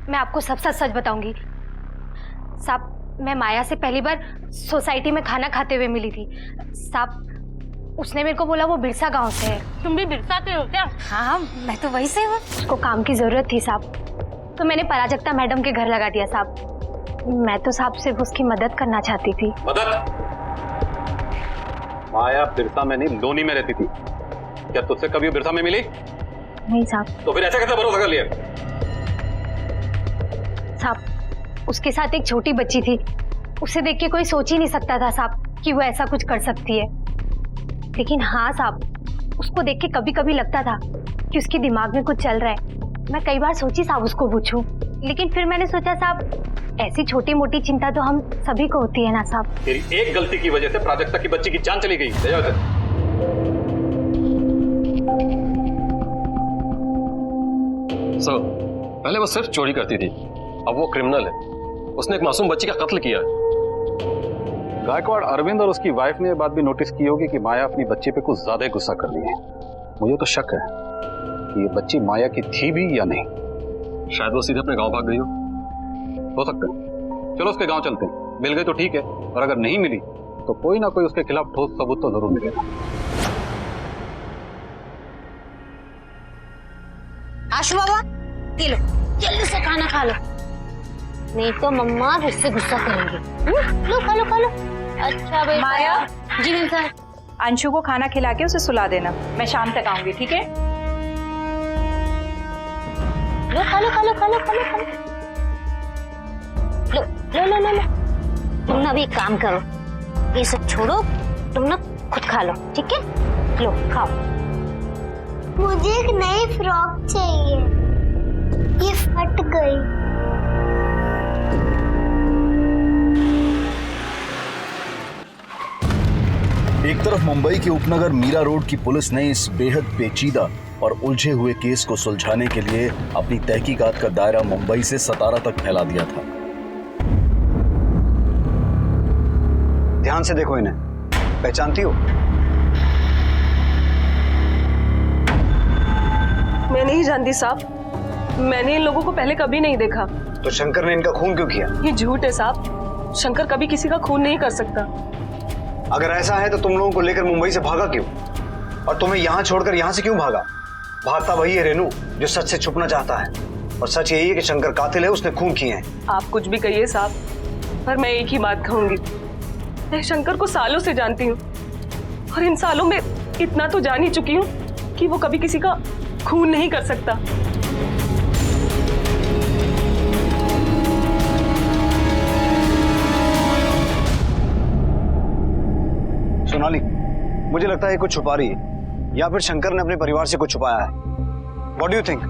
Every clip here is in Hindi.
मैं आपको सब सच सच बताऊंगी। साहब, मैं माया से पहली बार सोसाइटी में खाना खाते हुए मिली थी। साहब, उसने मेरे को बोला वो बिरसा गांव से है। तुम भी बिरसा से हो क्या? हाँ, मैं तो वहीं से हूँ। उसको काम की जरूरत थी साहब, तो मैंने पराजक्ता मैडम के घर लगा दिया साहब। मैं तो साहब सिर्फ उसकी मदद करना चाहती थी। मदद? माया बिरसा में नहीं, लोनी में रहती थी। क्या तुझसे कभी बिरसा में मिली? नहीं साहब। तो फिर ऐसा कैसे भरोसा कर लिया? साहब, उसके साथ एक छोटी बच्ची थी। उसे देख के कोई सोच ही नहीं सकता था साहब कि वो ऐसा कुछ कर सकती है। लेकिन हाँ साहब, उसको देख के कभी कभी लगता था कि उसके दिमाग में कुछ चल रहा है। मैं कई बार सोची साहब उसको पूछूं, लेकिन फिर मैंने सोचा साहब ऐसी छोटी मोटी चिंता तो हम सभी को होती है ना साहब। तेरी एक गलती की वजह से प्राजक्ता की बच्ची की जान चली गई। सर, पहले वो सिर्फ चोरी करती थी, अब वो क्रिमिनल है। उसने एक मासूम बच्ची का कत्ल किया है। गायकवाड़ अरविंद और उसकी वाइफ ने ये बात भी नोटिस की होगी कि माया अपनी बच्ची पे कुछ ज्यादा ही गुस्सा कर रही है। मुझे तो शक है कि ये बच्ची माया की थी भी या नहीं। शायद वो सीधे अपने गांव भाग गई हो सकता है। चलो उसके गांव चलते हैं। मिल गई तो ठीक है, और अगर नहीं मिली तो कोई ना कोई उसके खिलाफ ठोस सबूत तो जरूर मिलेगा। आशु बाबा, ये लो, जल्दी से खाना खा लो, नहीं तो मम्मा मुझसे गुस्सा करेंगी। लो खा लो खा लो। अच्छा भाई। माया। जी मैम सर। अंशु को खाना खिला के उसे सुला देना, मैं शाम तक आऊंगी, ठीक है? लो खा लो खा लो खा लो खा लो खा लो। लो लो लो लो लो। तुम ना अभी एक काम करो, ये सब छोड़ो, तुम ना खुद खा लो, ठीक है? लो खाओ। मुझे एक नई फ्रॉक चाहिए, ये फट गई। एक तरफ मुंबई के उपनगर मीरा रोड की पुलिस ने इस बेहद पेचीदा और उलझे हुए केस को सुलझाने के लिए अपनी तहकीकात का दायरा मुंबई से सतारा तक फैला दिया था। ध्यान से देखो इन्हें, पहचानती हो? मैं नहीं जानती साहब, मैंने इन लोगों को पहले कभी नहीं देखा। तो शंकर ने इनका खून क्यों किया? ये झूठ है साहब, शंकर कभी किसी का खून नहीं कर सकता। अगर ऐसा है तो तुम लोगों को लेकर मुंबई से भागा क्यों? और तुम्हें यहाँ छोड़कर यहाँ से क्यों भागा? भागता वही है रेनू जो सच से छुपना चाहता है, और सच यही है कि शंकर कातिल है, उसने खून किए हैं। आप कुछ भी कहिए साहब, पर मैं एक ही बात कहूंगी, मैं शंकर को सालों से जानती हूँ, और इन सालों में इतना तो जान ही चुकी हूँ कि वो कभी किसी का खून नहीं कर सकता। सोनाली, मुझे लगता है ये कुछ छुपा रही है, या फिर शंकर ने अपने परिवार से कुछ छुपाया है। What do you think?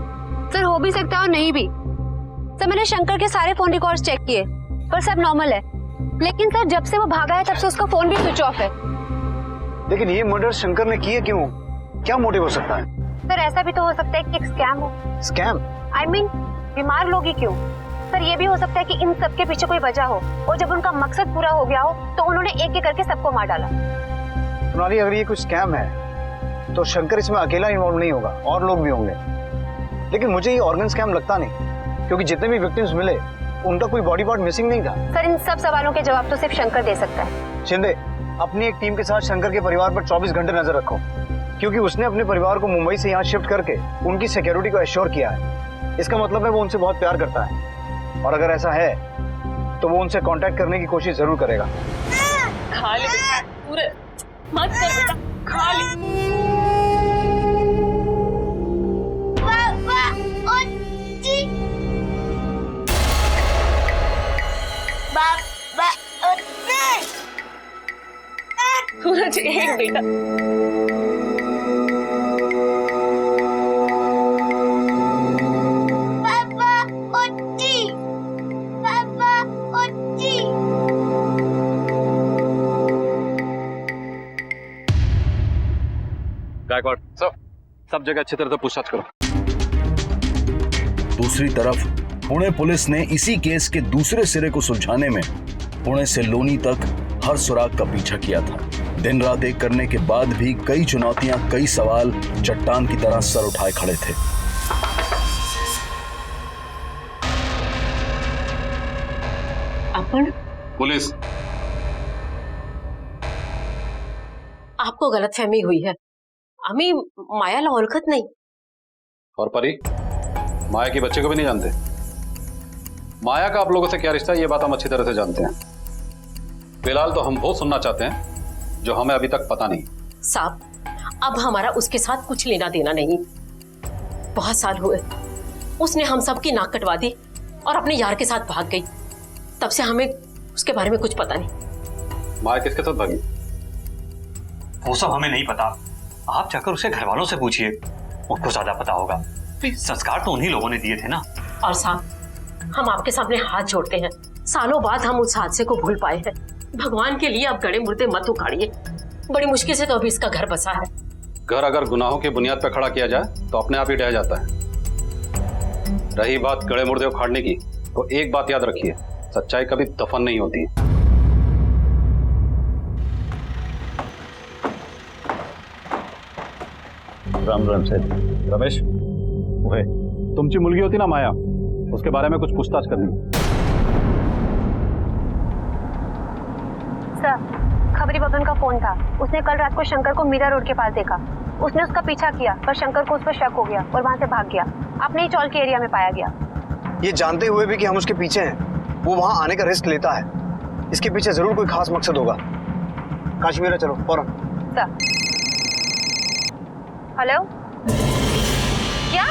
Sir हो भी सकता है और नहीं भी। सर मैंने शंकर के सारे फोन रिकॉर्ड्स चेक किए, पर सब नॉर्मल है। लेकिन सर जब से वो भागा है तब से उसका फोन भी स्विच ऑफ है। लेकिन ये मर्डर शंकर ने किए क्यों? क्या मोटिव हो सकता है? सर ऐसा भी तो हो सकता है कि एक स्कैम हो। स्कैम? I mean, बीमार लोग ही क्यों? सर ये भी हो सकता है कि इन सब के पीछे कोई वजह हो, और जब उनका मकसद पूरा हो गया हो तो उन्होंने एक एक करके सबको मार डाला। सोनाली, अगर ये कुछ स्कैम है तो शंकर इसमें अकेला इन्वॉल्व नहीं होगा, और लोग भी होंगे। लेकिन मुझे ये ऑर्गन स्कैम लगता नहीं, क्योंकि जितने भी विक्टिम्स मिले उनका कोई बॉडी पार्ट मिसिंग नहीं था। सर इन सब सवालों के जवाब तो सिर्फ शंकर दे सकता है। शिंदे, अपनी एक टीम के साथ शंकर के परिवार पर 24 घंटे नजर रखो, क्योंकि उसने अपने परिवार को मुंबई से यहाँ शिफ्ट करके उनकी सिक्योरिटी को एश्योर किया है। इसका मतलब है वो उनसे बहुत प्यार करता है, और अगर ऐसा है तो वो उनसे कांटेक्ट करने की कोशिश जरूर करेगा। खा ले पूरे, मत कर बेटा, खा ले। सूरज एक बेटा। गायकवाड़, सब जगह अच्छी तरह से पूछताछ करो। दूसरी तरफ पुणे पुलिस ने इसी केस के दूसरे सिरे को सुलझाने में पुणे से लोनी तक हर सुराग का पीछा किया था। दिन रात एक करने के बाद भी कई चुनौतियां, कई सवाल चट्टान की तरह सर उठाए खड़े थे। पण पुलिस। आपको गलतफहमी हुई है। आम्ही मायाला ओळखत नाही। और परी, माया की बच्चे को भी नहीं जानते? माया का आप लोगों से क्या रिश्ता है ये बात हम अच्छी तरह से जानते हैं। फिलहाल तो हम वो सुनना चाहते हैं जो हमें अभी तक पता नहीं। साहब, अब हमारा उसके साथ कुछ लेना देना नहीं। बहुत साल हुए उसने हम सब की नाक कटवा दी और अपने यार के साथ भाग गई। तब से हमें उसके बारे में कुछ पता नहीं। माया किसके साथ भागी? वो सब हमें नहीं पता। आप जाकर उसे घर वालों से पूछिए, उनको ज्यादा पता होगा। संस्कार तो उन्हीं लोगों ने दिए थे ना। और साहब, हम आपके सामने हाथ जोड़ते हैं। सालों बाद हम उस हादसे को भूल पाए हैं। भगवान के लिए आप गड़े मुर्दे मत उखाड़िए। बड़ी मुश्किल से तो अभी इसका घर बसा है। घर अगर गुनाहों की बुनियाद पर खड़ा किया जाए तो अपने आप ही ढह जाता है। रही बात गड़े मुर्दे उखाड़ने की, तो एक बात याद रखिए, सच्चाई कभी दफन नहीं होती। राम राम सर। रमेश, वह तुमची मुलगी होती ना माया, उसके बारे में कुछ पूछताछ करनी। सर, खबरी बबन का फोन था। उसने कल रात को शंकर को मीरा रोड के पास देखा। उसने उसका पीछा किया पर शंकर को उस पर शक हो गया और वहां से भाग गया। अपने ही चौल के एरिया में पाया गया। ये जानते हुए भी कि हम उसके पीछे हैं, वो वहां आने का रिस्क लेता है। इसके पीछे जरूर कोई खास मकसद होगा। काश्मीरा चलो फौरन। सर। हेलो, क्या?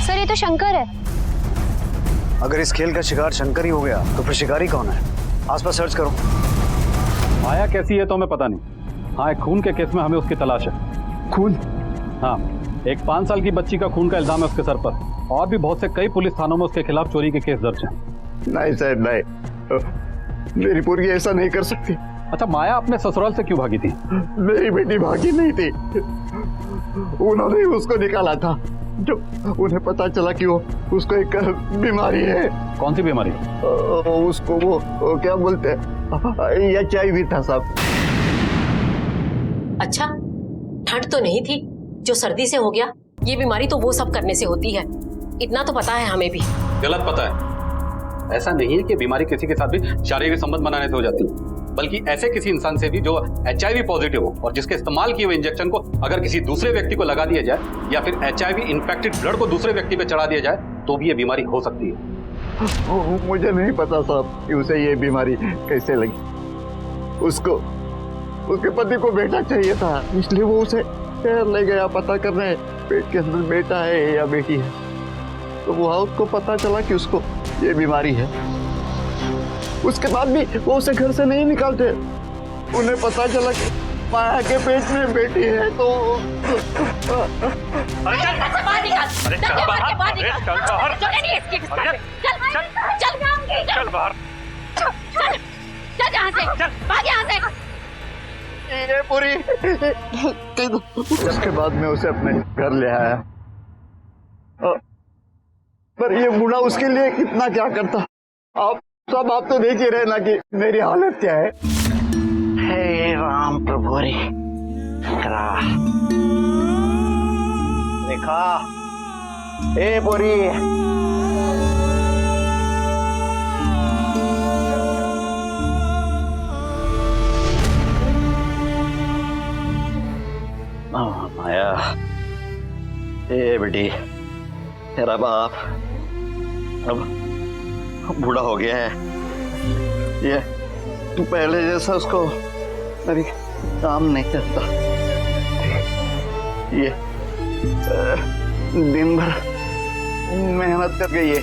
सर, ये तो शंकर है। अगर इस खेल का शिकार शंकर ही हो गया तो फिर शिकारी कौन है? आसपास सर्च करो। माया कैसी है तो हमें पता नहीं। हाँ, एक खून के केस में हमें उसकी तलाश है। खून? हाँ, एक 5 साल की बच्ची का खून का इल्जाम है उसके सर पर। और भी बहुत से कई पुलिस थानों में उसके खिलाफ चोरी के केस दर्ज हैं। नहीं सर, नहीं, मेरी पूरी ऐसा नहीं कर सकती। अच्छा, माया अपने ससुराल से क्यों भागी थी? मेरी बेटी भागी नहीं थी, उन्होंने ही उसको निकाला था। जब उन्हें पता चला कि उसको एक बीमारी है। कौन सी बीमारी? उसको वो क्या बोलते हैं, HIV था साहब। अच्छा, ठंड तो नहीं थी जो सर्दी से हो गया? ये बीमारी तो वो सब करने से होती है, इतना तो पता है हमें भी। गलत पता है। ऐसा नहीं है कि बीमारी किसी के साथ भी शारीरिक संबंध बनाने से हो जाती है, बल्कि ऐसे किसी इंसान से भी जो HIV पॉजिटिव हो और जिसके इस्तेमाल किए हुए इंजेक्शन को अगर किसी दूसरे व्यक्ति को लगा दिया जाए या फिर HIV इन्फेक्टेड ब्लड को दूसरे व्यक्ति पे चढ़ा दिया जाए तो भी ये बीमारी हो सकती है। मुझे नहीं पता साहब कि उसे ये बीमारी कैसे लगी। उसको उसके पति को बेटा चाहिए था, इसलिए वो उसे शहर ले गया पता करने पेट के अंदर बेटा है या बेटी है। तो वहाँ उसको पता चला कि उसको ये बीमारी है। उसके बाद भी वो उसे घर से नहीं निकालते। उन्हें पता चला कि माया के पेट में बेटी है तो ये पूरी उसके बाद मैं उसे अपने घर ले आया। पर ये बूढ़ा उसके लिए कितना क्या करता। आप तो देख ही रहे ना कि मेरी हालत क्या है। हे राम प्रभु रे देखा ए बोरी, माया, ए बेटी, तेरा बाप अब बूढ़ा हो गया है। ये पहले जैसा उसको अभी काम नहीं करता। ये दिन भर मेहनत कर गई है।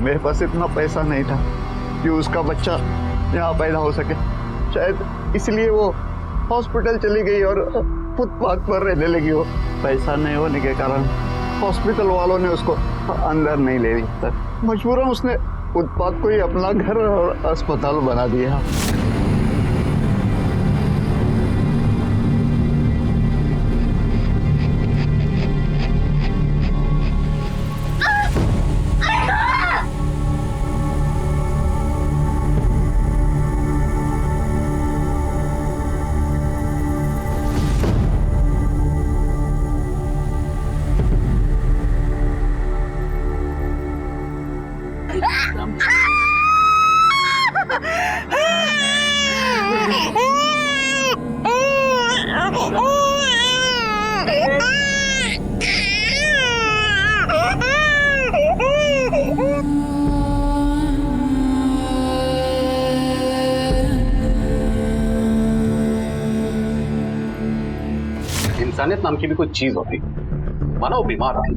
मेरे पास इतना पैसा नहीं था कि उसका बच्चा यहाँ पैदा हो सके। शायद इसलिए वो हॉस्पिटल चली गई और फुटपाथ पर रहने लगी। हो पैसा नहीं होने के कारण हॉस्पिटल वालों ने उसको अंदर नहीं ले लिया। मजबूरन उसने फुटपाथ को ही अपना घर और अस्पताल बना दिया। इंसानियत नाम की भी कोई चीज होती, मानो वो बीमार थी,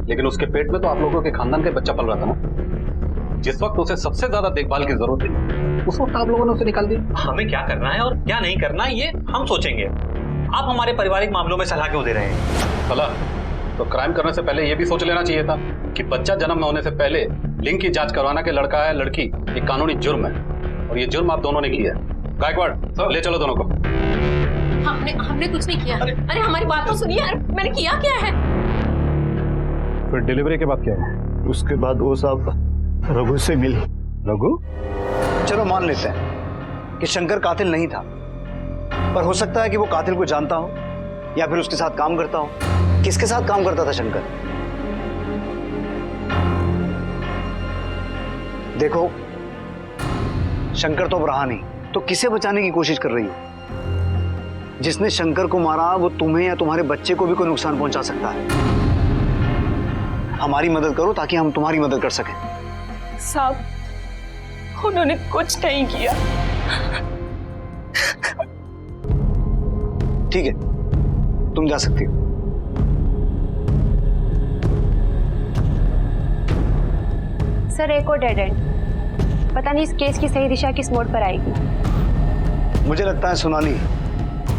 लेकिन उसके पेट में तो आप लोगों के खानदान का बच्चा पल रहा था ना। जिस वक्त उसे सबसे ज्यादा देखभाल की जरूरत थी, उस वक्त आप लोगों ने उसे निकाल दिया। हमें क्या करना है और क्या नहीं करना है ये हम सोचेंगे। आप हमारे पारिवारिक मामलों में सलाह क्यों दे रहे हैं? सलाह तो क्राइम करने से पहले ये भी सोच लेना चाहिए था कि बच्चा जन्म में होने से पहले लिंग की जांच करवाना कि लड़का है लड़की, एक कानूनी जुर्म है, और ये जुर्म आप दोनों ने किया है। गायकवाड़ ले चलो दोनों को। हमने कुछ नहीं किया। अरे हमारी बात तो सुनिए यार, मैंने किया क्या है? फिर डिलीवरी के बाद क्या है? उसके बाद वो सब रघु से मिली। रघु? चलो मान लेते हैं कि शंकर कातिल नहीं था, पर हो सकता है कि वो कातिल को जानता हो या फिर उसके साथ काम करता हो। किसके साथ काम करता था शंकर? देखो, शंकर तो अब रहा नहीं, तो किसे बचाने की कोशिश कर रही हो? जिसने शंकर को मारा वो तुम्हें या तुम्हारे बच्चे को भी कोई नुकसान पहुंचा सकता है। हमारी मदद करो ताकि हम तुम्हारी मदद कर सकें। साहब, उन्होंने कुछ नहीं किया। ठीक है, तुम जा सकती हो। सर, एक और डेड एंड। पता नहीं इस केस की सही दिशा किस मोड़ पर आएगी। मुझे लगता है सोनाली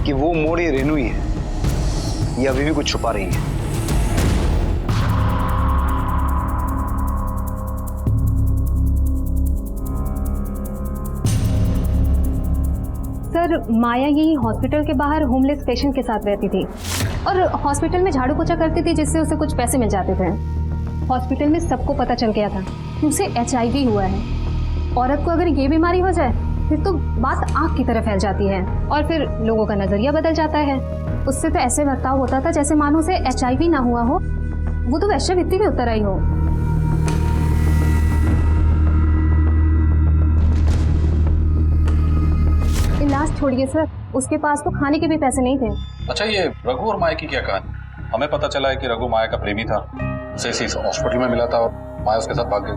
कि वो मोड़ ये रेनू ही है, ये अभी भी कुछ छुपा रही है। सर, माया यही हॉस्पिटल के बाहर होमलेस पेशेंट के साथ रहती थी और हॉस्पिटल में झाड़ू पोछा करती थी, जिससे उसे कुछ पैसे मिल जाते थे। हॉस्पिटल में सबको पता चल गया था कि उसे HIV हुआ है। औरत को अगर ये बीमारी हो जाए फिर तो बात आग की तरह फैल जाती है और फिर लोगों का नजरिया बदल जाता है। उससे तो ऐसे बर्ताव होता था जैसे मानो उसे HIV ना हुआ हो, वो तो वैश्यवृत्ति में उतर आई हो। इलाज छोड़िए सर, उसके पास तो खाने के भी पैसे नहीं थे। अच्छा, ये रघु और माया की क्या कहानी? हमें पता चला है कि रघु माया का प्रेमी था, उसे इस हॉस्पिटल में मिला था और माया उसके साथ भाग गई।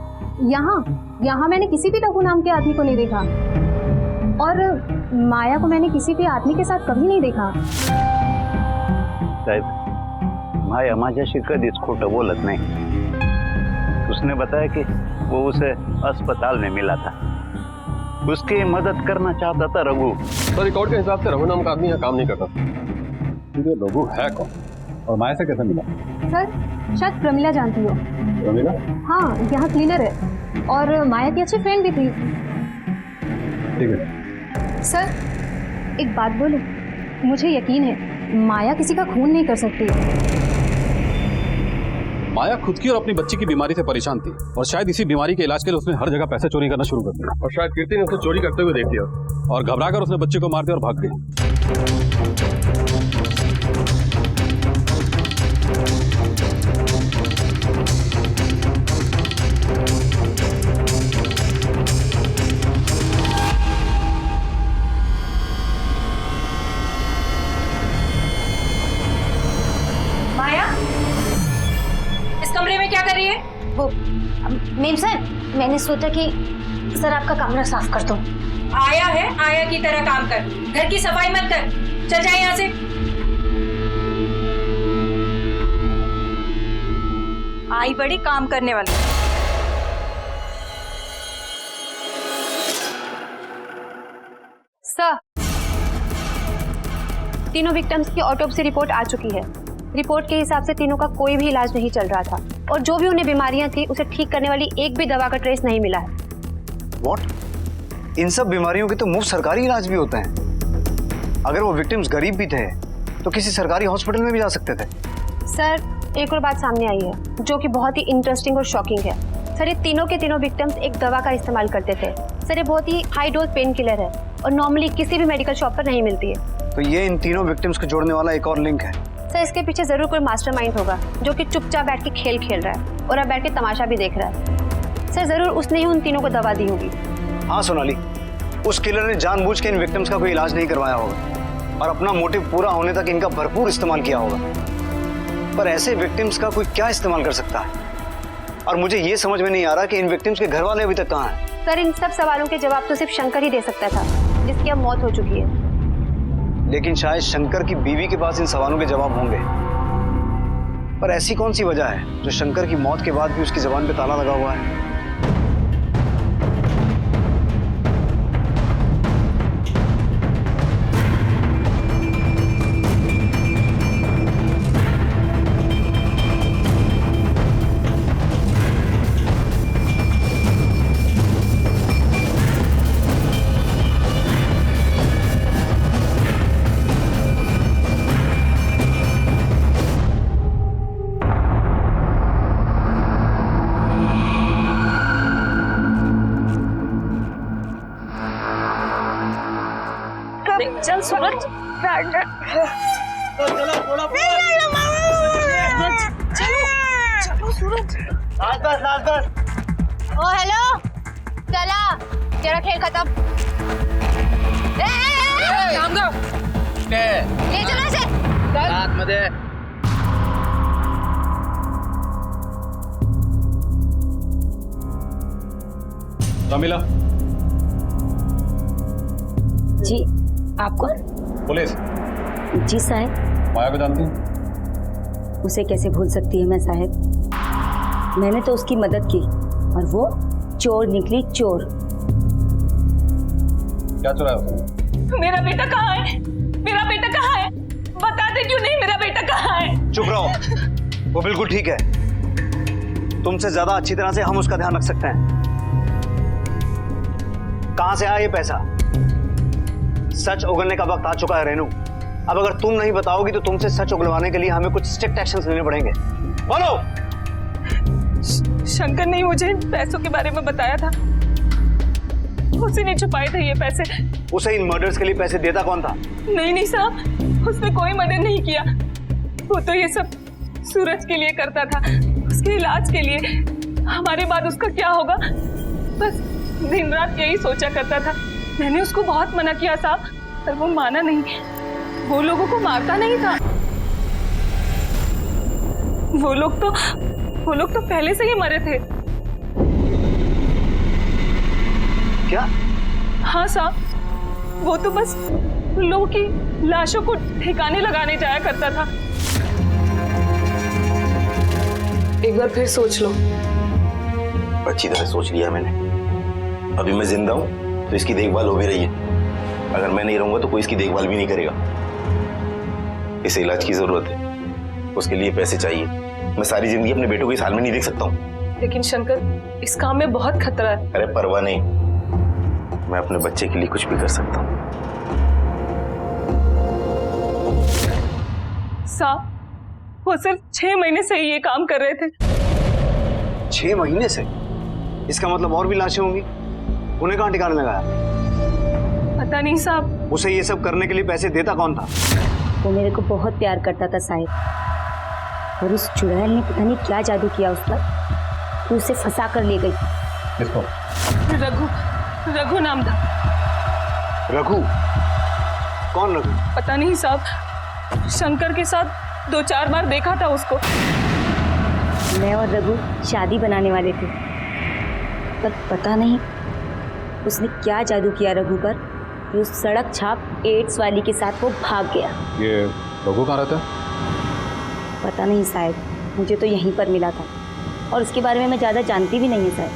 यहाँ मैंने किसी भी रघु नाम के आदमी को नहीं देखा और माया को मैंने किसी भी आदमी के साथ कभी नहीं देखा। साहेब, माया माझ्याशी कधीच खोटं बोलत नाही। उसने बताया कि वो उसे अस्पताल में मिला था, उसकी मदद करना चाहता था रघु। तो रिकॉर्ड के हिसाब से रघु नाम का आदमी यहाँ काम नहीं करता। ये रघु है कौन और माया से कैसे मिला? सर, शायद प्रमिला जानती हो। प्रमिला? हाँ, यहाँ क्लीनर है और माया की अच्छी फ्रेंड भी थी। ठीक है। सर, एक बात बोलूं, मुझे यकीन है माया किसी का खून नहीं कर सकती। माया खुद की और अपनी बच्ची की बीमारी से परेशान थी और शायद इसी बीमारी के इलाज के लिए उसने हर जगह पैसे चोरी करना शुरू कर दिया और शायद कीर्ति ने उसको चोरी करते हुए देख लिया और घबराकर उसने बच्चे को मार दिया और भाग गई। कमरे में क्या कर रही है? वो मेम सर, मैंने सोचा कि सर आपका कमरा साफ कर दूं। आया है, आया की तरह काम कर, घर की सफाई मत कर। चल जाए यहाँ से। आई बड़ी काम करने वाली। सर, तीनों विक्टिम्स की ऑटोप्सी रिपोर्ट आ चुकी है। रिपोर्ट के हिसाब से तीनों का कोई भी इलाज नहीं चल रहा था और जो भी उन्हें बीमारियां थी उसे ठीक करने वाली एक भी दवा का ट्रेस नहीं मिला है। व्हाट? इन सब बीमारियों के तो मुफ्त सरकारी इलाज भी होते हैं। अगर वो विक्टिम्स गरीब भी थे तो किसी सरकारी हॉस्पिटल में भी जा सकते थे। सर, एक और बात सामने आई है जो कि बहुत ही इंटरेस्टिंग और शॉकिंग है। सर, ये तीनों के तीनों विक्टिम्स एक दवा का इस्तेमाल करते थे। सर, ये बहुत ही हाई डोज पेन किलर है और नॉर्मली किसी भी मेडिकल शॉप पर नहीं मिलती है। तो ये इन तीनों विक्टिम्स को जोड़ने वाला एक और लिंक है। सर, इसके पीछे जरूर कोई मास्टरमाइंड होगा जो कि चुपचाप बैठ के खेल खेल रहा है और अब बैठ के तमाशा भी देख रहा है। सर जरूर उसने ही उन तीनों को दवा दी होगी। हाँ सोनाली, उस किलर ने जानबूझ के इन विक्टिम्स का कोई इलाज नहीं करवाया होगा और अपना मोटिव पूरा होने तक इनका भरपूर इस्तेमाल किया होगा। पर ऐसे विक्टिम्स का कोई क्या इस्तेमाल कर सकता है? और मुझे ये समझ में नहीं आ रहा कि इन विक्टिम्स के घर वाले अभी तक कहाँ हैं। सर इन सब सवालों के जवाब तो सिर्फ शंकर ही दे सकता था, जिसकी अब मौत हो चुकी है। लेकिन शायद शंकर की बीवी के पास इन सवालों के जवाब होंगे। पर ऐसी कौन सी वजह है जो शंकर की मौत के बाद भी उसकी जुबान पे ताला लगा हुआ है? चल सूरज, चलो सूरज। ओ हेलो, चला जरा खेल खत्म। ले चलो इसे। प्रमिला, जी आप कौन? पुलिस। जी साहब। माया को जानती हैं? उसे कैसे भूल सकती है मैं साहब, मैंने तो उसकी मदद की और वो चोर निकली चोर। क्या चुराया उसने? मेरा बेटा कहाँ है? मेरा बेटा कहाँ है? बताते क्यों नहीं मेरा बेटा कहाँ है? चुप रहो, वो बिल्कुल ठीक है। तुमसे ज्यादा अच्छी तरह से हम उसका ध्यान रख सकते हैं। कहां से आया ये पैसा? सच उगलने का वक्त आ चुका है रेनू। अब अगर तुम नहीं बताओगी तो तुमसे सच उगलवाने के लिए हमें कुछ स्ट्रिक्ट एक्शंस लेने पड़ेंगे। बोलो। शंकर ने मुझे पैसों के बारे में बताया था, उसी ने छुपाए थे ये पैसे। उसे इन मर्डर्स के लिए पैसे देता कौन था? नहीं साहब, उसने कोई मदद नहीं किया। वो तो ये सब सूरज के लिए करता था, उसके इलाज के लिए। हमारे बाद उसका क्या होगा, बस दिन रात यही सोचा करता था। मैंने उसको बहुत मना किया साहब, पर वो माना नहीं। वो लोगों को मारता नहीं था। वो लोग तो पहले से ही मरे थे। क्या? हाँ साहब, वो तो बस उन लोगों की लाशों को ठिकाने लगाने जाया करता था। एक बार फिर सोच लो। अच्छी तरह सोच लिया मैंने। अभी मैं जिंदा हूँ तो इसकी देखभाल हो भी रही है। अगर मैं नहीं रहूंगा तो कोई इसकी देखभाल भी नहीं करेगा। इसे इलाज की जरूरत है, उसके लिए पैसे चाहिए। मैं सारी जिंदगी अपने बेटों को इस हाल में नहीं देख सकता हूँ। लेकिन शंकर, इस काम में बहुत खतरा है। अरे परवाह नहीं, मैं अपने बच्चे के लिए कुछ भी कर सकता हूँ। साहब, वो सिर्फ 6 महीने से ही ये काम कर रहे थे। 6 महीने से? इसका मतलब और भी लाशें होंगी। उन्हें कहाँ ठिकाने लगाया? पता नहीं साहब। उसे ये सब करने के लिए पैसे देता कौन था? वो मेरे को बहुत प्यार करता था साहिब, और उस चुड़ैल ने पता नहीं क्या जादू किया उस पर, तो उसे फंसा कर ले गई। किसको? रघु नाम था। रघु? कौन रघु? पता नहीं साहब, शंकर के साथ 2-4 बार देखा था उसको। मैं और रघु शादी बनाने वाले थे, पर पता नहीं उसने क्या जादू किया रघु पर, कि उस सड़क छाप एड्स वाली के साथ वो भाग गया। ये रघु कहाँ रहता है? पता नहीं साहब, मुझे तो यहीं पर मिला था और उसके बारे में मैं ज़्यादा जानती भी नहीं है साहब।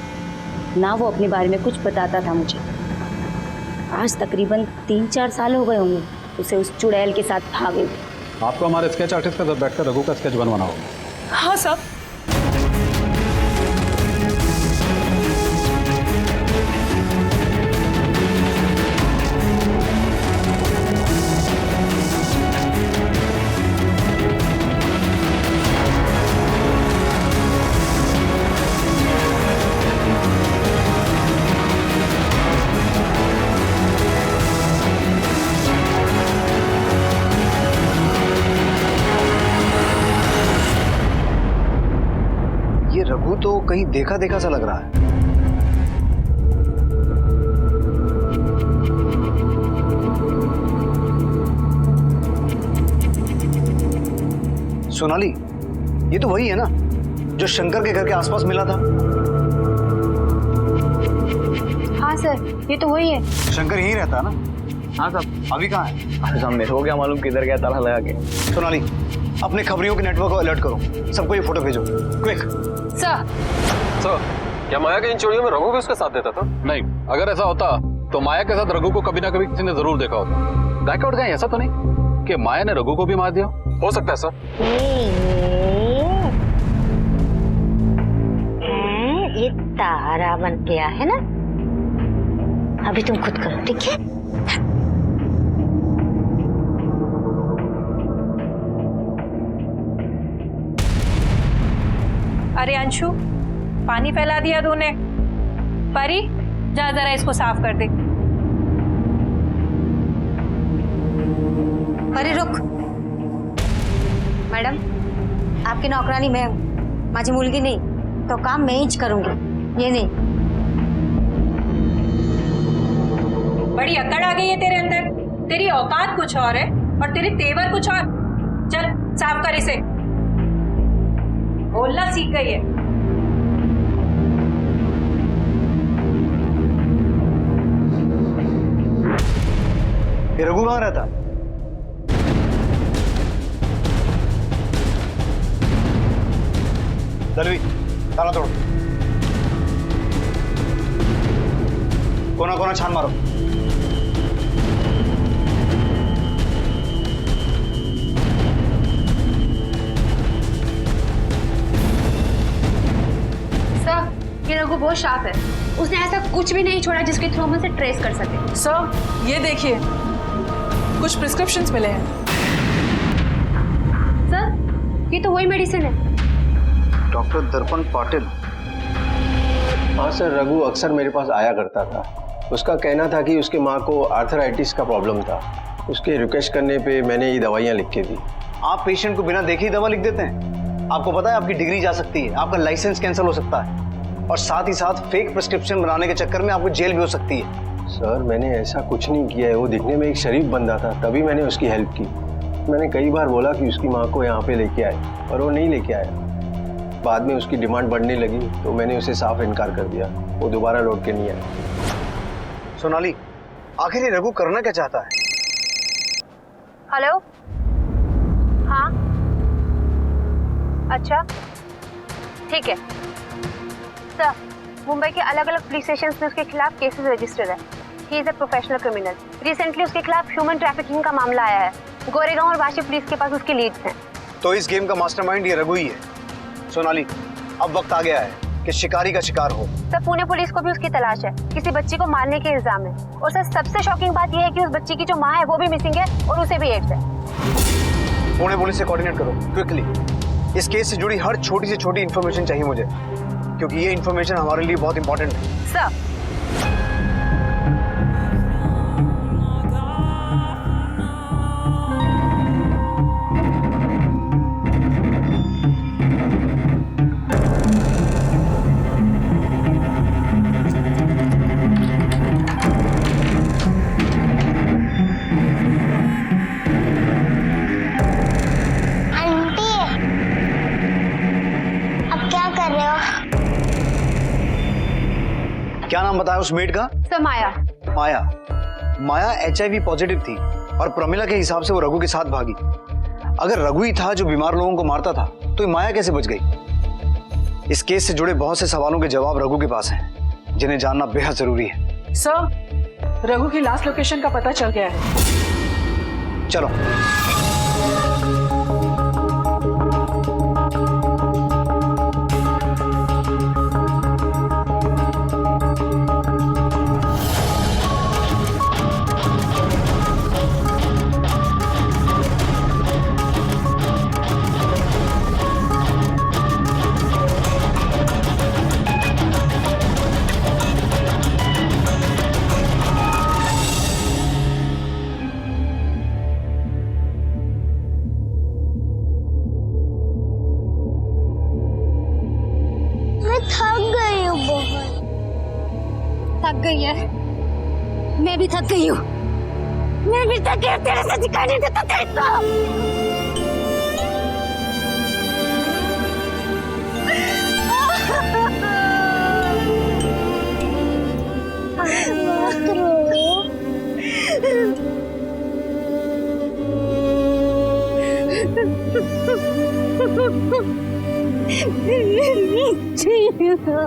ना वो अपने बारे में कुछ बताता था मुझे। आज तकरीबन 3-4 साल हो गए होंगे उसे उस चुड़ैल के साथ भागे। आपको हमारे स्केच आर्टिस्ट का साथ बैठकर रघु का स्केच बनवाना होगा। हाँ साहब। रघु तो कहीं देखा देखा सा लग रहा है। सोनाली, ये तो वही है ना जो शंकर के घर के आसपास मिला था। हाँ सर, ये तो वही है। शंकर यहीं रहता है ना? हाँ साहब। अभी कहाँ है? अरे साहब, मेरे को क्या मालूम किधर गया ताला लगा के। सोनाली, अपने खबरियों के नेटवर्क को अलर्ट करो, सबको ये फोटो भेजो, क्विक। सर क्या माया के इन चोरियों में रघु भी उसका साथ देता था? नहीं, अगर ऐसा होता तो माया के साथ रघु को कभी ना कभी किसी ने जरूर देखा होता। ब्लैकआउट गए, ऐसा तो नहीं कि माया ने रघु को भी मार दिया? हो सकता है सर। ये तारा बन गया है ना, अभी तुम खुद करो, ठीक है? अरे अंशु, पानी फैला दिया तूने। परी, जा जरा इसको साफ कर दे। परी रुक। मॅडम, आपकी नौकरानी मैं हूं, माझी मुलगी नहीं, तो काम मैं ही करूंगी, ये नहीं। बड़ी अकड़ आ गई है तेरे अंदर। तेरी औकात कुछ और है और तेरे तेवर कुछ और। चल साफ कर इसे। बोलना सीख गई है। ये रघु कहाँ रहता? दलवी, ताला तोड़ो, कोना कोना छान मारो। सर, ये रघु बहुत शार्प है। उसने ऐसा कुछ भी नहीं छोड़ा जिसके थ्रू हम उसे ट्रेस कर सके। सर, ये देखिए, कुछ प्रिस्क्रिप्शंस मिले हैं। सर, ये तो वही मेडिसिन है। डॉक्टर दर्पण पाटिल। हाँ सर, रघु अक्सर मेरे पास आया करता था। उसका कहना था कि उसकी माँ को आर्थराइटिस का प्रॉब्लम था। उसके रिक्वेस्ट करने पे मैंने ये दवाइयाँ लिख के दी। आप पेशेंट को बिना देखे ही दवा लिख देते हैं? आपको पता है आपकी डिग्री जा सकती है, आपका लाइसेंस कैंसिल हो सकता है, और साथ ही साथ फेक प्रिस्क्रिप्शन बनाने के चक्कर में आपको जेल भी हो सकती है। सर, मैंने ऐसा कुछ नहीं किया है। वो दिखने में एक शरीफ बंदा था, तभी मैंने उसकी हेल्प की। मैंने कई बार बोला कि उसकी माँ को यहाँ पे लेके आए, पर वो नहीं लेके आया। बाद में उसकी डिमांड बढ़ने लगी तो मैंने उसे साफ इनकार कर दिया। वो दोबारा लौट के नहीं आया। सोनाली, आखिर ये रघु करना क्या चाहता है? हेलो, हाँ, अच्छा, ठीक है। सर, मुंबई के अलग अलग पुलिस स्टेशन में उसके खिलाफ केसेस रजिस्टर्ड है। He is a professional criminal. Recently उसके खिलाफ ह्यूमन ट्रैफिकिंग का मामला आया है। गोरेगांव और वाशी पुलिस के पास उसके लीड्स हैं। तो इस गेम का मास्टरमाइंड ये रघु ही है। सोनाली, अब वक्त आ गया है कि शिकारी का शिकार हो। सर, पुणे पुलिस को भी उसकी तलाश है, किसी बच्ची को मारने के इल्जाम है। और सर, सबसे शॉकिंग बात यह है कि उस बच्ची की जो माँ है वो भी मिसिंग है और उसे भी एड्स है। पुणे पुलिस से कोऑर्डिनेट करो क्विकली। इस केस से जुड़ी हर छोटी से छोटी इन्फॉर्मेशन चाहिए मुझे, क्योंकि ये इन्फॉर्मेशन हमारे लिए बहुत इंपॉर्टेंट है। सर, क्या नाम बताया उस मेड का? सर, माया। माया। माया HIV पॉजिटिव थी और प्रमिला के हिसाब से वो रघु के साथ भागी। अगर रघु ही था जो बीमार लोगों को मारता था तो ये माया कैसे बच गई? इस केस से जुड़े बहुत से सवालों के जवाब रघु के पास हैं, जिन्हें जानना बेहद जरूरी है। सर, रघु की लास्ट लोकेशन का पता चल गया है। चलो। थक गई है। मैं भी थक गई हूँ। मैं भी थक गई, तेरे से दिखाई नहीं देता तेरे को। मुझे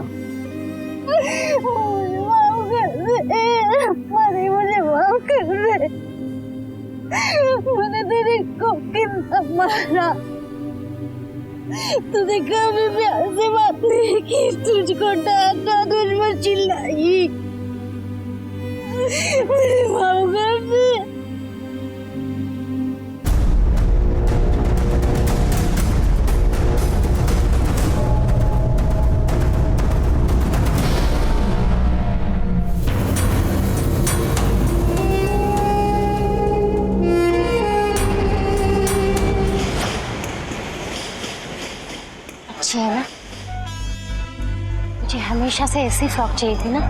माफ कर दे। मैंने तेरे को कितना मारा, तूने कभी प्यार से बात नहीं की, तुझको डांटा, तुझ पर चिल्लाई। मुझे माफ कर दे। अच्छी है ना? मुझे हमेशा से ऐसी फ्रॉक चाहिए थी ना।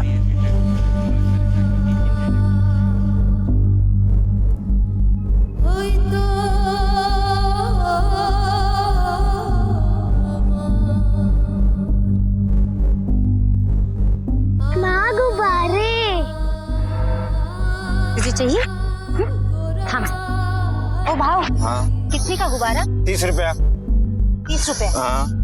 माँ गुब्बारे तुझे चाहिए? हाँ। ओ भाव, हाँ। कितने का गुब्बारा? 30 रुपया। 30 रुपए? हाँ।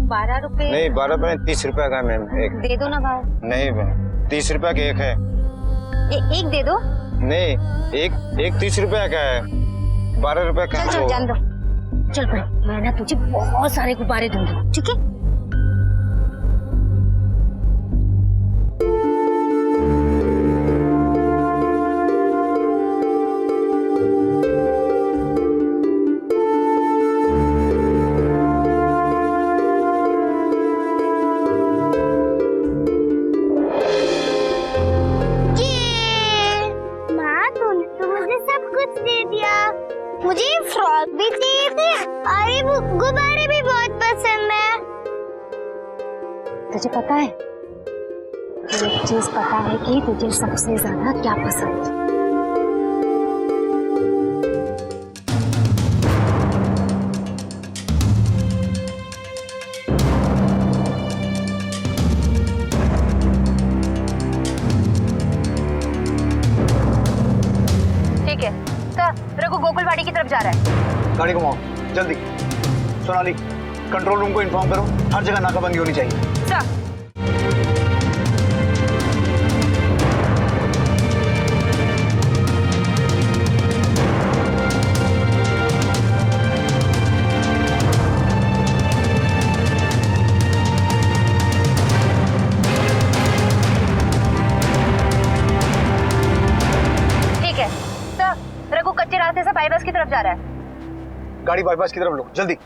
12 रुपए? नहीं 12 रुपए 30 रुपया का मैम एक। दे दो ना भाव। नहीं मैम 30 रुपया का एक है। एक दे दो। नहीं एक 30 रुपया का है, 12 रुपया का। चल जान दो। चल भाई, मैं ना तुझे बहुत सारे गुब्बारे दूंगी, ठीक है? मुझे फ्रॉक भी चाहिए थे और ये गुब्बारे भी बहुत पसंद है। तुझे पता है, मुझे एक चीज पता है कि तुझे सबसे ज्यादा क्या पसंद है। ठीक है, तो रघु गोकुलवाड़ी की तरफ जा रहा है। गाड़ी घुमाओ जल्दी। सोनाली, कंट्रोल रूम को इन्फॉर्म करो, हर जगह नाकाबंदी होनी चाहिए। सर। ठीक है, सर रघु कच्चे रास्ते से बाईपास की तरफ जा रहा है। गाड़ी बाईपास की तरफ लो जल्दी।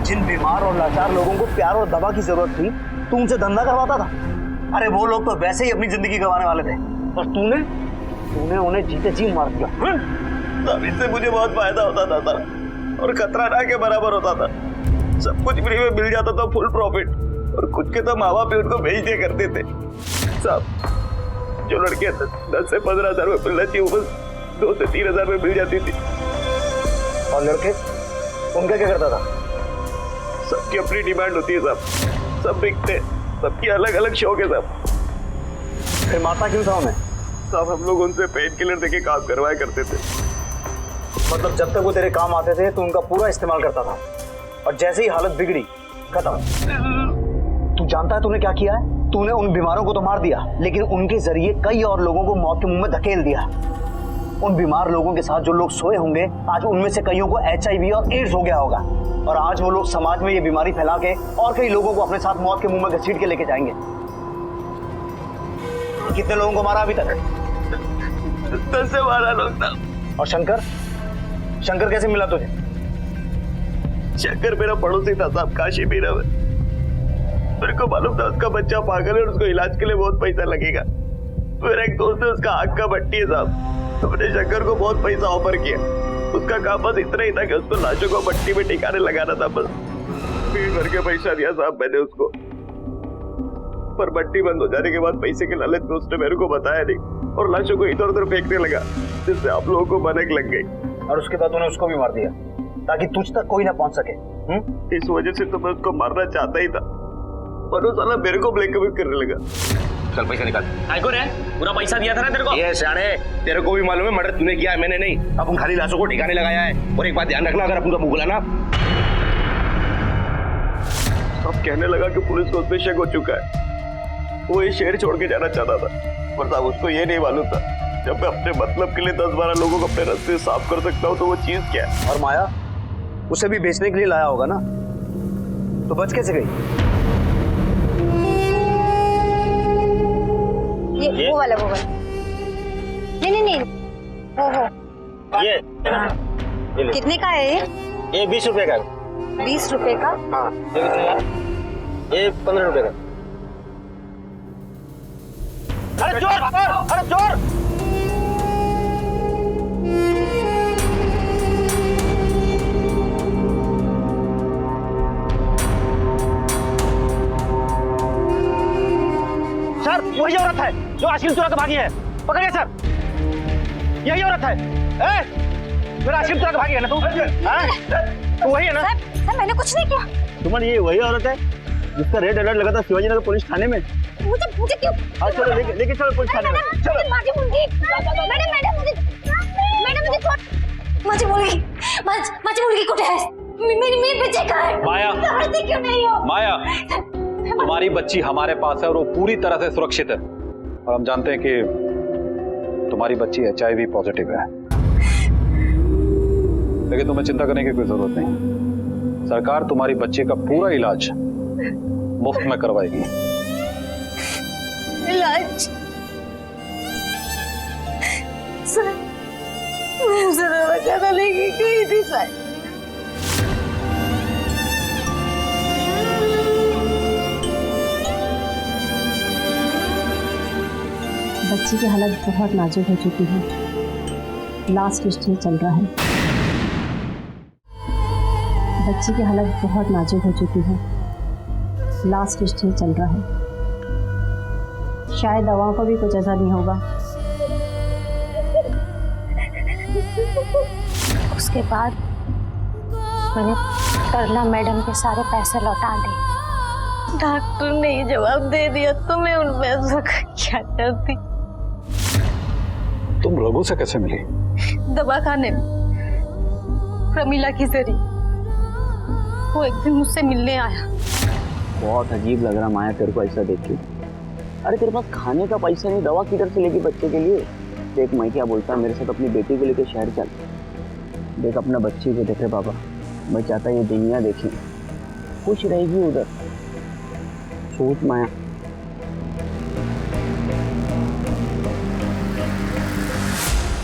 जिन बीमार और लाचार लोगों को प्यार और दवा की जरूरत थी, तू उनसे धंधा करवाता था। अरे वो लोग तो वैसे ही अपनी जिंदगी गंवाने वाले थे, और तूने उन्हें जीते जी मार दिया। तब इससे मुझे बहुत फायदा होता था और खतरा ना के बराबर होता था। सब कुछ फ्री में मिल जाता था, फुल प्रॉफिट, और खुद के तो माँ बाप भी उनको भेज दिया करते थे। सब जो लड़कियां 10 से 15 हजार में मिलना चाहिए, वो बस 2 से 3 हजार में मिल जाती थी। और लड़के उनका क्या करता था? सबकी अपनी डिमांड होती है साहब, सब बिकते, सबकी अलग अलग शौक है साहब। फिर माता क्यों था उन्हें? साहब हम लोग उनसे पेन किलर देके काम करवाया करते थे। मतलब जब तक वो तेरे काम आते थे तो उनका पूरा इस्तेमाल करता था, और जैसे ही हालत बिगड़ी खत्म। तू जानता है तूने क्या किया है? तूने उन बीमारों को तो मार दिया, लेकिन उनके जरिए कई और लोगों को मौत के मुंह में धकेल दिया। उन बीमार लोगों के साथ जो लोग सोए होंगे, आज उनमें से कईयों को HIV और एड्स हो गया होगा, और आज वो लोग समाज में ये बीमारी फैला के और कई लोगों को अपने साथ मौत के मुंह में घसीट के लेके जाएंगे। कितने लोगों को मारा अभी तक? 10 से 12 लोग था। और शंकर कैसे मिला तुझे? शंकर मेरा पड़ोसी था साहब, काशी मीरा में। मेरे को मालूम था उसका बच्चा पागल है और उसको इलाज के लिए बहुत पैसा लगेगा। मेरा एक दोस्त है, उसका आग का भट्टी है साहब। अपने शंकर को बहुत पैसा ऑफर किया। उसका काम बस इतना ही था कि उसको लाशों को भट्टी में ठिकाने लगाना था बस। पेट भर के पैसा दिया साहब मैंने उसको, पर भट्टी बंद हो जाने के बाद पैसे के लालच में उसने मेरे को बताया नहीं और लाशों को इधर उधर फेंकने लगा, जिससे आप लोगों को भनक लग गई। और उसके बाद उन्होंने उसको भी मार दिया ताकि तुझ तक कोई ना पहुंच सके। इस वजह से तो मैं उसको मारना चाहता ही था, पर वो साला मेरे को ब्लैकमेल करने लगा। चल पैसा निकाल। को रे पूरा पैसा दिया था ना तेरे को। ये साढ़े तेरे को भी मालूम है मर्डर तूने किया है, मैंने नहीं। अपन खाली लाशों को ठिकाने लगाया है। और एक बात ध्यान रखना, अगर अपन का मुंह खुला ना। अब कहने लगा कि पुलिस को उस पे शक हो चुका है। वो ये शहर छोड़ के जाना चाहता था, पर साहब उसको ये नहीं मालूम था जब मैं अपने मतलब के लिए 10-12 लोगों को अपने रास्ते साफ कर सकता हूँ तो वो चीज क्या है। और माया उसे भी बेचने के लिए लाया होगा ना, तो बच कैसे गई? ये वो वाला नहीं वो ये कितने का है ये 20 रुपए का। 20 रुपए का? हाँ ये 15 रुपए का। अरे चोर! अरे चोर! सर वही औरत है जो आशिक चुरा के भागी है, पकड़िए सर। यही औरत है। मेरा आशिक चुरा के भागी है ना तू? तो वही है ना? सर मैंने कुछ नहीं किया। तुमन ये वही औरत है जिसका रेड अलर्ट लगा था शिवाजी नगर पुलिस थाने में। मुझे क्यों? चलो लेके चलो पुलिस थाने में। चलो माझी मुलगी कुठे आहे? मी बच्चे का है? माया, क्यों नहीं हो? माया, तुम्हारी बच्ची हमारे पास है और वो पूरी तरह से सुरक्षित है। और हम जानते हैं कि तुम्हारी बच्ची HIV पॉजिटिव है, लेकिन तुम्हें चिंता करने की कोई जरूरत नहीं। सरकार तुम्हारी बच्ची का पूरा इलाज मुफ्त में करवाएगी। इलाज? सर मैं उसे दवा खाना लेके गई थी सर। बच्ची की हालत बहुत नाजुक हो चुकी है, लास्ट स्टेज चल रहा है। बच्ची की हालत बहुत नाजुक हो चुकी है, लास्ट स्टेज चल रहा है। शायद दवाओं का भी कुछ असर नहीं होगा। उसके बाद मैंने करला मैडम के सारे पैसे लौटा दिए। डॉक्टर ने ये जवाब दे दिया तो मैं उन पैसों का क्या करती? तुम रघु से कैसे मिली? दवाखाने में प्रमीला की जरिए। वो एक दिन मुझसे मिलने आया। बहुत अजीब लग रहा माया तेरे को ऐसा देख के। अरे तेरे पास खाने का पैसा नहीं, दवा किधर से लेगी बच्चे के लिए? देख मैं क्या बोलता, मेरे साथ अपनी बेटी को लेकर शहर चल। देख अपना बच्चे को देखे बाबा, मैं चाहता ये दुनिया देखे, खुश रहेगी उधर। सोच माया।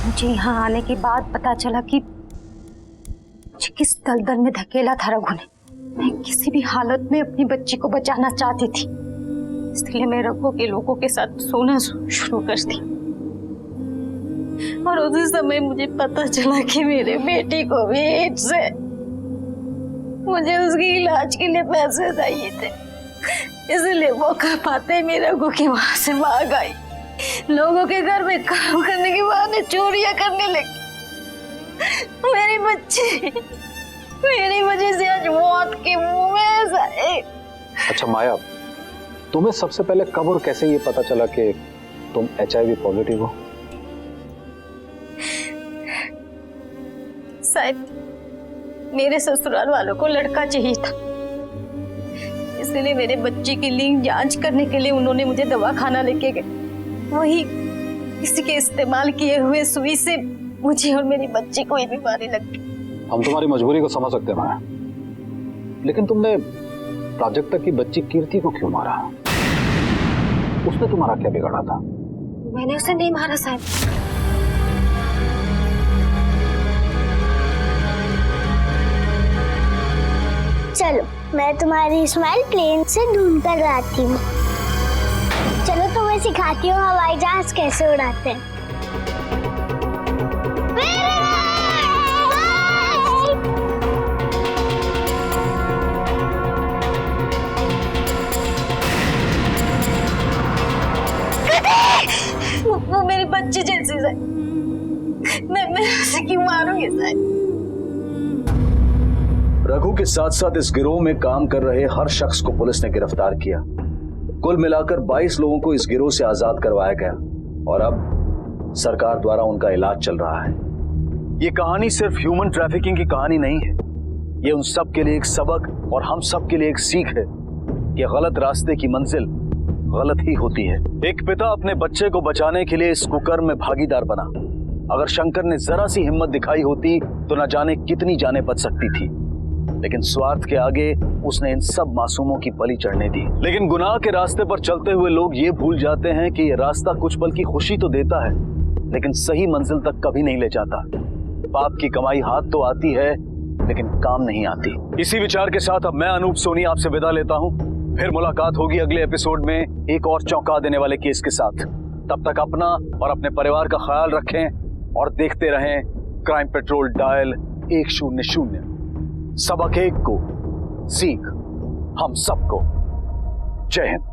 मुझे यहाँ आने के बाद पता चला कि मुझे किस दलदल में धकेला था रघु ने। मैं किसी भी हालत में अपनी बच्ची को बचाना चाहती थी, इसलिए मैं रघु के लोगों के साथ सोना शुरू कर दी। और उसी समय मुझे पता चला कि मेरे बेटी को भी एड्स है। मुझे उसके इलाज के लिए पैसे चाहिए थे, इसलिए मौका पाते मैं रघु के वहां से भाग आई। लोगों के घर में काम करने के बहाने चोरियां करने लगी। मेरी बच्ची मेरी वजह से आज मौत के मुंह में ऐसा है। अच्छा माया, तुम्हें सबसे पहले कब और कैसे ये पता चला कि तुम HIV पॉजिटिव हो? शायद मेरे ससुराल वालों को लड़का चाहिए था, इसलिए मेरे बच्चे की लिंग जांच करने के लिए उन्होंने मुझे दवाखाना लेके गए। वही किसी के इस्तेमाल किए हुए सुई से मुझे और मेरी बच्ची को ये बीमारी लग गई। हम तुम्हारी मजबूरी को समझ सकते हैं माया, लेकिन तुमने प्राजक्ता की बच्ची कीर्ति को क्यों मारा? उसने तुम्हारा क्या बिगाड़ा था? मैंने उसे नहीं मारा साहब। चलो मैं तुम्हारी स्माइल प्लेन से ढूंढ कर लाती हूँ। चलो तुम ऐसे सिखाती हूँ हवाई जहाज कैसे उड़ाते हैं। वो मेरे बच्चे जैसे है। मैं उसे क्यों मारूंगी सर? रघु के साथ साथ इस गिरोह में काम कर रहे हर शख्स को पुलिस ने गिरफ्तार किया। कुल मिलाकर 22 लोगों को इस गिरोह से आजाद करवाया गया और अब सरकार द्वारा उनका इलाज चल रहा है। ये कहानी सिर्फ ह्यूमन ट्रैफिकिंग की कहानी नहीं है, ये उन सब के लिए एक सबक और हम सब के लिए एक सीख है कि गलत रास्ते की मंजिल गलत ही होती है। एक पिता अपने बच्चे को बचाने के लिए इस कुकर्म में भागीदार बना। अगर शंकर ने जरा सी हिम्मत दिखाई होती तो न जाने कितनी जानें बच सकती थी, लेकिन स्वार्थ के आगे उसने इन सब मासूमों की बलि चढ़ने दी। लेकिन गुनाह के रास्ते पर चलते हुए लोग ये भूल जाते हैं कि ये रास्ता कुछ पल की खुशी तो देता है, लेकिन सही मंजिल तक कभी नहीं ले जाता। पाप की कमाई हाथ तो आती है, लेकिन काम नहीं आती। इसी विचार के साथ अब मैं अनूप सोनी आपसे विदा लेता हूँ। फिर मुलाकात होगी अगले एपिसोड में एक और चौंका देने वाले केस के साथ। तब तक अपना और अपने परिवार का ख्याल रखें और देखते रहें क्राइम पेट्रोल डायल 100। सबक एक को सीख हम सबको। जय हिंद।